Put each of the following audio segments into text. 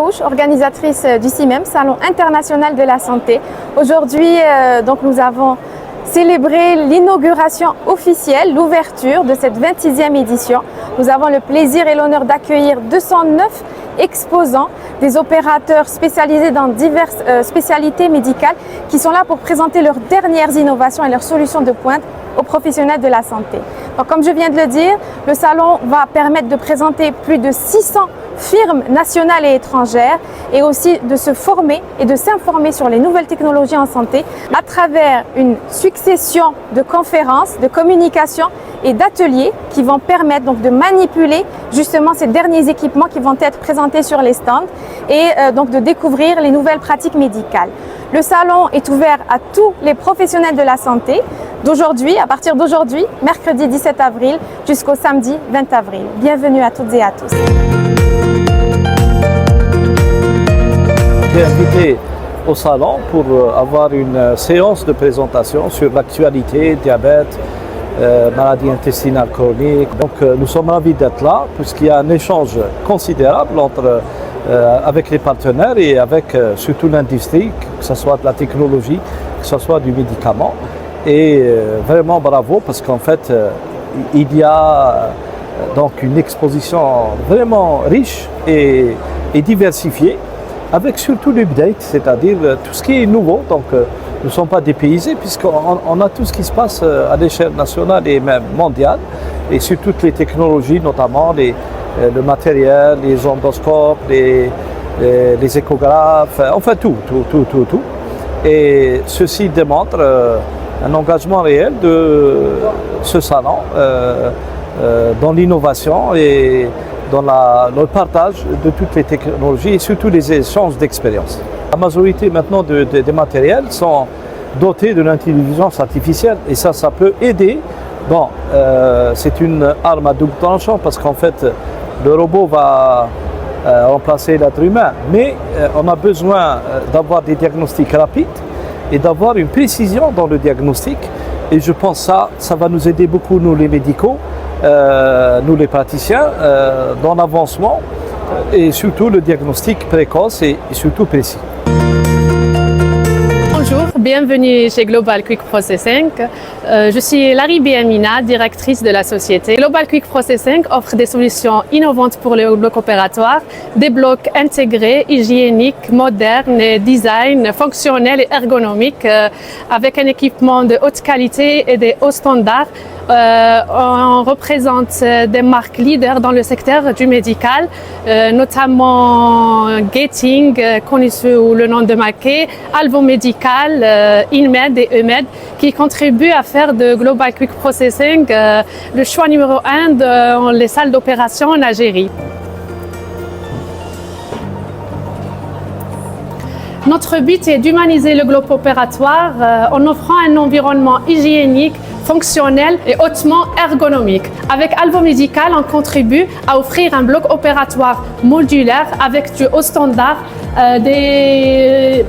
Aouche, organisatrice du CIMEM, Salon international de la santé. Aujourd'hui, nous avons célébré l'inauguration officielle, l'ouverture de cette 26e édition. Nous avons le plaisir et l'honneur d'accueillir 209 exposants, des opérateurs spécialisés dans diverses spécialités médicales qui sont là pour présenter leurs dernières innovations et leurs solutions de pointe aux professionnels de la santé. Donc, comme je viens de le dire, le salon va permettre de présenter plus de 600 firmes nationales et étrangères et aussi de se former et de s'informer sur les nouvelles technologies en santé à travers une succession de conférences, de communications et d'ateliers qui vont permettre donc de manipuler justement ces derniers équipements qui vont être présentés sur les stands et donc de découvrir les nouvelles pratiques médicales. Le salon est ouvert à tous les professionnels de la santé d'aujourd'hui, à partir d'aujourd'hui, mercredi 17 avril jusqu'au samedi 20 avril. Bienvenue à toutes et à tous. J'ai invité au salon pour avoir une séance de présentation sur l'actualité, diabète, maladies intestinales chroniques. Donc nous sommes ravis d'être là puisqu'il y a un échange considérable avec les partenaires et avec surtout l'industrie, que ce soit de la technologie, que ce soit du médicament. Et vraiment bravo parce qu'en fait il y a donc une exposition vraiment riche et diversifiée avec surtout l'update, c'est-à-dire tout ce qui est nouveau. Donc nous ne sommes pas dépaysés puisqu'on a tout ce qui se passe à l'échelle nationale et même mondiale et sur toutes les technologies, notamment le matériel, les endoscopes, les échographes, enfin tout. Et ceci démontre un engagement réel de ce salon dans l'innovation et dans le partage de toutes les technologies et surtout les échanges d'expériences. La majorité maintenant des matériels sont dotés de l'intelligence artificielle et ça peut aider. Bon, c'est une arme à double tranchant parce qu'en fait le robot va remplacer l'être humain, mais on a besoin d'avoir des diagnostics rapides et d'avoir une précision dans le diagnostic. Et je pense que ça va nous aider beaucoup, nous les médicaux, nous les praticiens, dans l'avancement et surtout le diagnostic précoce et surtout précis. Bonjour, bienvenue chez Global Quick Processing. Je suis Larry Biamina, directrice de la société. Global Quick Processing offre des solutions innovantes pour les blocs opératoires, des blocs intégrés, hygiéniques, modernes, design, fonctionnels et ergonomiques, avec un équipement de haute qualité et des hauts standards. On représente des marques leaders dans le secteur du médical, notamment Gating, connu sous le nom de Maquet, Alvo Medical, InMed et EMED, qui contribuent à faire de Global Quick Processing le choix numéro 1 dans les salles d'opération en Algérie. Notre but est d'humaniser le bloc opératoire en offrant un environnement hygiénique, fonctionnel et hautement ergonomique. Avec Alvo Medical, on contribue à offrir un bloc opératoire modulaire avec du haut standard, des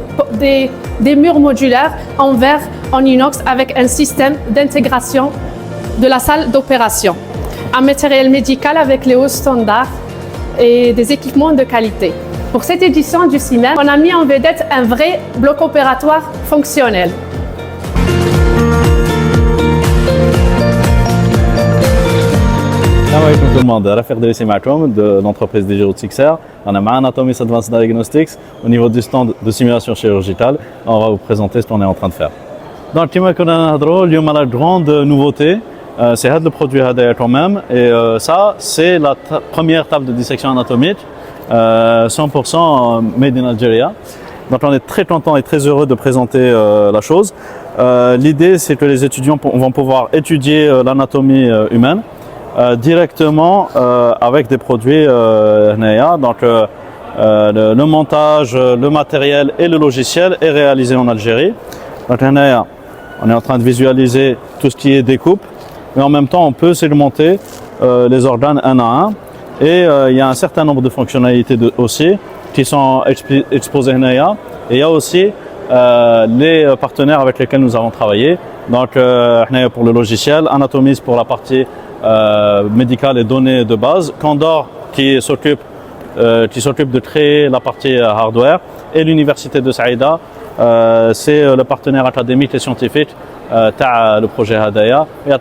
murs modulaires en verre, en inox avec un système d'intégration de la salle d'opération. Un matériel médical avec les hauts standards et des équipements de qualité. Pour cette édition du CIMEM, on a mis en vedette un vrai bloc opératoire fonctionnel. Salam alaikum tout le monde, Rafik Delissi Matoum de l'entreprise DGO Tixer. On a Anatomies Advanced Diagnostics au niveau du stand de simulation chirurgicale. On va vous présenter ce qu'on est en train de faire. Dans le team qu'on a la grande nouveauté, c'est le produit quand même et ça c'est la première table de dissection anatomique 100% made in Algeria. Donc on est très content et très heureux de présenter la chose. L'idée c'est que les étudiants vont pouvoir étudier l'anatomie humaine directement avec des produits donc le montage, le matériel et le logiciel est réalisé en Algérie. Donc on est en train de visualiser tout ce qui est découpe, mais en même temps on peut segmenter les organes un à un et il y a un certain nombre de fonctionnalités aussi qui sont exposées et il y a aussi les partenaires avec lesquels nous avons travaillé. Donc pour le logiciel, Anatomies pour la partie médicale et données de base, Condor qui s'occupe qui s'occupe de créer la partie hardware, et l'université de Saïda, c'est le partenaire académique et scientifique le projet Hadaya. Et à